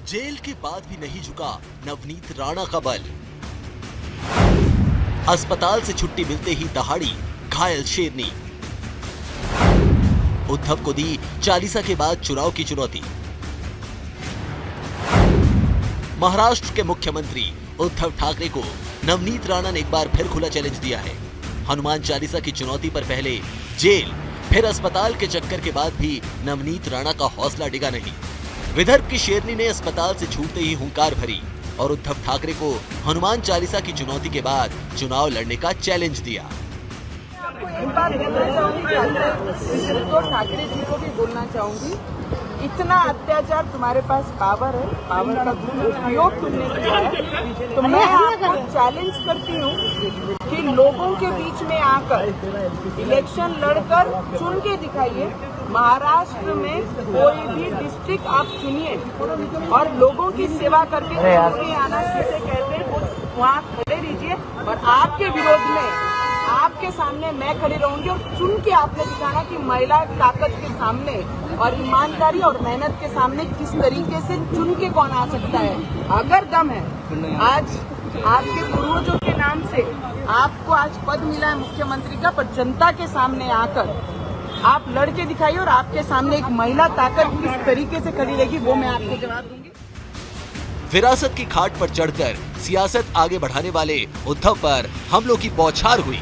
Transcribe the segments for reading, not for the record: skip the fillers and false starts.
Jail के बाद भी नहीं झुका नवनीत राणा का बल। अस्पताल से छुट्टी मिलते ही दहाड़ी घायल शेरनी। उद्धव को दी चालीसा के बाद चुनाव की चुनौती। महाराष्ट्र के मुख्यमंत्री उद्धव ठाकरे को नवनीत राणा ने एक बार फिर खुला चैलेंज दिया है। हनुमान चालीसा की चुनौती पर पहले जेल फिर अस्पताल के चक्कर के बाद भी नवनीत राणा का हौसला डिगा नहीं। विदर्भ की शेरनी ने अस्पताल से छूटते ही हुंकार भरी और उद्धव ठाकरे को हनुमान चालीसा की चुनौती के बाद चुनाव लड़ने का चैलेंज दिया। एक बात बोलना चाहूंगी, उद्धव ठाकरे जी को भी बोलना चाहूंगी, इतना अत्याचार तुम्हारे पास पावर है, पावर का उपयोग तुमने किया है, तो मैं आपको चैलेंज करती हूँ कि लोगों के बीच में आकर इलेक्शन लड़कर चुन के दिखाइए। महाराष्ट्र में कोई भी डिस्ट्रिक्ट आप चुनिए और लोगों की सेवा करके आना जिसे कहते हैं वहाँ खड़े रहिए और आपके विरोध में आपके सामने मैं खड़ी रहूंगी और चुन के आपने दिखाना कि महिला ताकत के सामने और ईमानदारी और मेहनत के सामने किस तरीके से चुन के कौन आ सकता है। अगर दम है, आज आपके पूर्वजों के नाम से आपको आज पद मिला है मुख्यमंत्री का, पर जनता के सामने आकर आप लड़के दिखाइए और आपके सामने एक महिला ताकत किस तरीके से खड़ी रहेगी वो मैं आपको जवाब दूंगी। विरासत की खाट पर चढ़कर सियासत आगे बढ़ाने वाले उद्धव पर हमलों की बौछार हुई।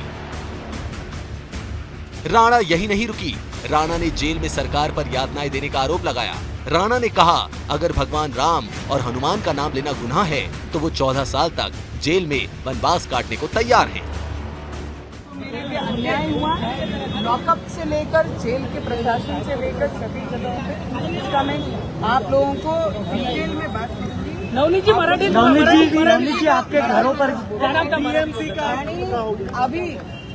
राणा यही नहीं रुकी, राणा ने जेल में सरकार पर यातनाएं देने का आरोप लगाया। राणा ने कहा अगर भगवान राम और हनुमान का नाम लेना गुनाह है तो वो 14 साल तक जेल में वनवास काटने को तैयार हैं। मेरे लिए अन्याय हुआ, लॉकअप से लेकर जेल के प्रशासन से लेकर सभी जगहों पे, इसका मैं आप लोगों को डिटेल में बात करूंगी। नवनीत जी आपके घरों पर टीएमसी का अभी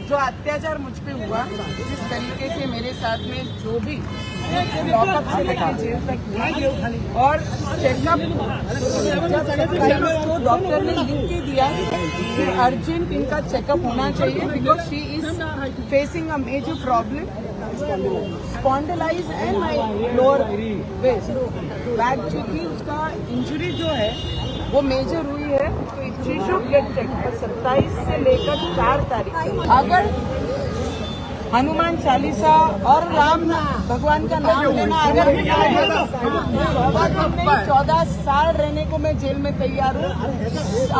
जो अत्याचार मुझ पे हुआ, जिस तरीके से मेरे साथ में जो भी लॉकअप से लेकर जेल तक हुआ और चेकअप को डॉक्टर ने लिख के दिया कि अर्जेंट इनका चेकअप होना चाहिए because she is facing a major problem spondylosis and my lower waist back, चूंकि उसका इंजरी जो है वो मेजर हुई है तो शी शुड गेट चेकअप 27 से लेकर 4 तारीख। अगर हनुमान चालीसा और राम भगवान का नाम लेना अगर 14 साल रहने को मैं जेल में तैयार हूँ।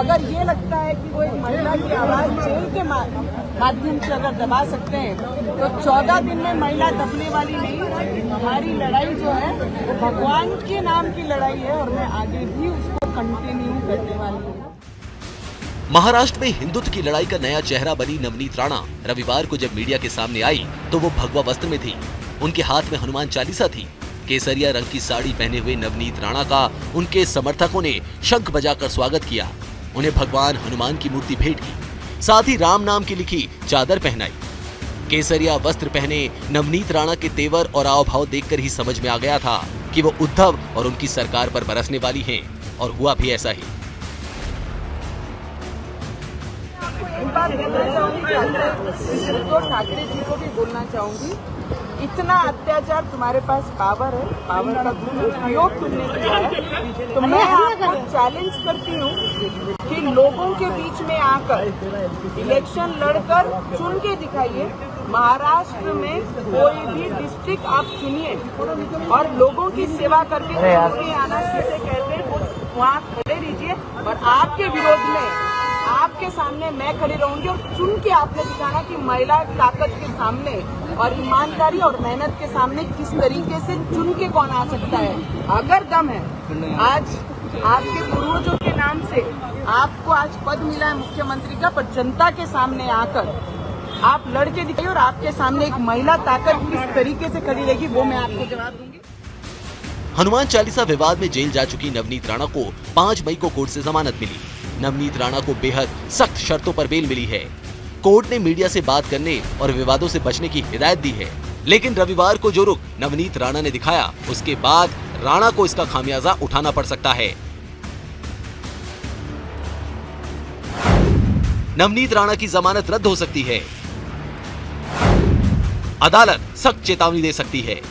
अगर ये लगता है कि वो एक महिला की आवाज जेल के माध्यम से अगर दबा सकते हैं तो 14 दिन में महिला दबने वाली नहीं है। हमारी लड़ाई जो है वो भगवान के नाम की लड़ाई है और मैं आगे भी उसको कंटिन्यू करने वाली हूँ। महाराष्ट्र में हिंदुत्व की लड़ाई का नया चेहरा बनी नवनीत राणा रविवार को जब मीडिया के सामने आई तो वो भगवा वस्त्र में थी। उनके हाथ में हनुमान चालीसा थी। केसरिया रंग की साड़ी पहने हुए नवनीत राणा का उनके समर्थकों ने शंख बजाकर स्वागत किया। उन्हें भगवान हनुमान की मूर्ति भेंट की, साथ ही राम नाम की लिखी चादर पहनाई। केसरिया वस्त्र पहने नवनीत राणा के तेवर और आव भाव देखकर ही समझ में आ गया था कि वो उद्धव और उनकी सरकार पर बरसने वाली हैं, और हुआ भी ऐसा ही। एक बात बोलना चाहूंगी, उद्धव ठाकरे जी को भी बोलना चाहूंगी, इतना अत्याचार तुम्हारे पास पावर है, पावर का उपयोग तुमने किया है, तो मैं आपको चैलेंज करती हूँ कि लोगों के बीच में आकर इलेक्शन लड़कर चुन के दिखाइए। महाराष्ट्र में कोई भी डिस्ट्रिक्ट आप चुनिए और लोगों की सेवा करके आना जिसे कहते हैं वहाँ खड़े रहिए और आपके विरोध में आपके सामने मैं खड़ी रहूंगी और चुन के आपने दिखाना कि महिला ताकत के सामने और ईमानदारी और मेहनत के सामने किस तरीके से चुन के कौन आ सकता है। अगर दम है, आज आपके पूर्वजों के नाम से आपको आज पद मिला है मुख्यमंत्री का, पर जनता के सामने आकर आप लड़के दिखाइए और आपके सामने एक महिला ताकत किस तरीके से खड़ी रहेगी वो मैं आपको जवाब दूंगी। हनुमान चालीसा विवाद में जेल जा चुकी नवनीत राणा को 5 मई को कोर्ट से जमानत मिली। नवनीत राणा को बेहद सख्त शर्तों पर बेल मिली है। कोर्ट ने मीडिया से बात करने और विवादों से बचने की हिदायत दी है, लेकिन रविवार को जो रुख नवनीत राणा ने दिखाया उसके बाद राणा को इसका खामियाजा उठाना पड़ सकता है। नवनीत राणा की जमानत रद्द हो सकती है। अदालत सख्त चेतावनी दे सकती है।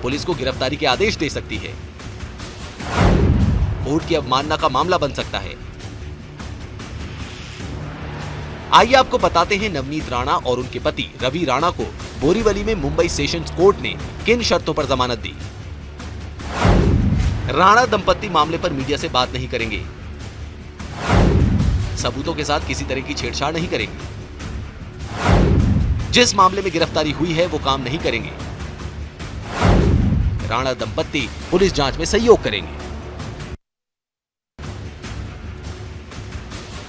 पुलिस को गिरफ्तारी के आदेश दे सकती है। वोट की अवमानना का मामला बन सकता है। आइए आपको बताते हैं नवनीत राणा और उनके पति रवि राणा को बोरीवली में मुंबई सेशंस कोर्ट ने किन शर्तों पर जमानत दी। राणा दंपत्ति मामले पर मीडिया से बात नहीं करेंगे, सबूतों के साथ किसी तरह की छेड़छाड़ नहीं करेंगे, जिस मामले में गिरफ्तारी हुई है वो काम नहीं करेंगे, राणा दंपत्ति पुलिस जांच में सहयोग करेंगे।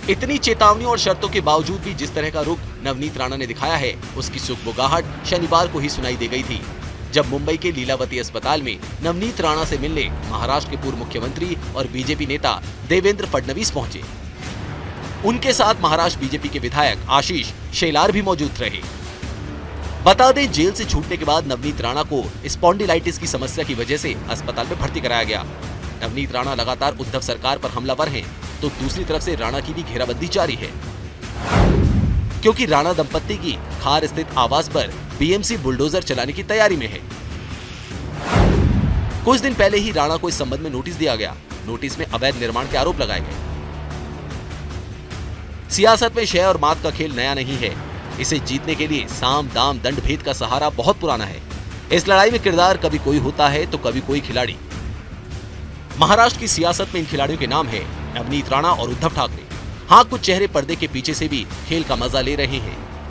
इतनी चेतावनियों और शर्तों के बावजूद भी जिस तरह का रुख नवनीत राणा ने दिखाया है, उसकी सुगबुगाहट शनिवार को ही सुनाई दे गई थी, जब मुंबई के लीलावती अस्पताल में नवनीत राणा से मिलने महाराष्ट्र के पूर्व मुख्यमंत्री और बीजेपी नेता देवेंद्र फडणवीस पहुंचे। उनके साथ महाराष्ट्र बीजेपी के विधायक आशीष शेलार भी मौजूद रहे। बता दें, जेल से छूटने के बाद नवनीत राणा को स्पॉन्डिलाइटिस की समस्या की वजह से अस्पताल में भर्ती कराया गया। नवनीत राणा लगातार उद्धव सरकार पर हमलावर हैं, तो दूसरी तरफ से राणा की भी घेराबंदी जारी है, क्योंकि राणा दंपत्ति की खार स्थित आवास पर बीएमसी बुलडोजर चलाने की तैयारी में है। कुछ दिन पहले ही राणा को इस संबंध में नोटिस दिया गया। नोटिस में अवैध निर्माण के आरोप लगाए गए। सियासत में शय और मात का खेल नया नहीं है। इसे जीतने के लिए साम दाम दंड भेद का सहारा बहुत पुराना है। इस लड़ाई में किरदार कभी कोई होता है तो कभी कोई खिलाड़ी। महाराष्ट्र की सियासत में इन खिलाड़ियों के नाम है नवनीत राणा और उद्धव ठाकरे। हाँ, कुछ चेहरे पर्दे के पीछे से भी खेल का मजा ले रहे हैं।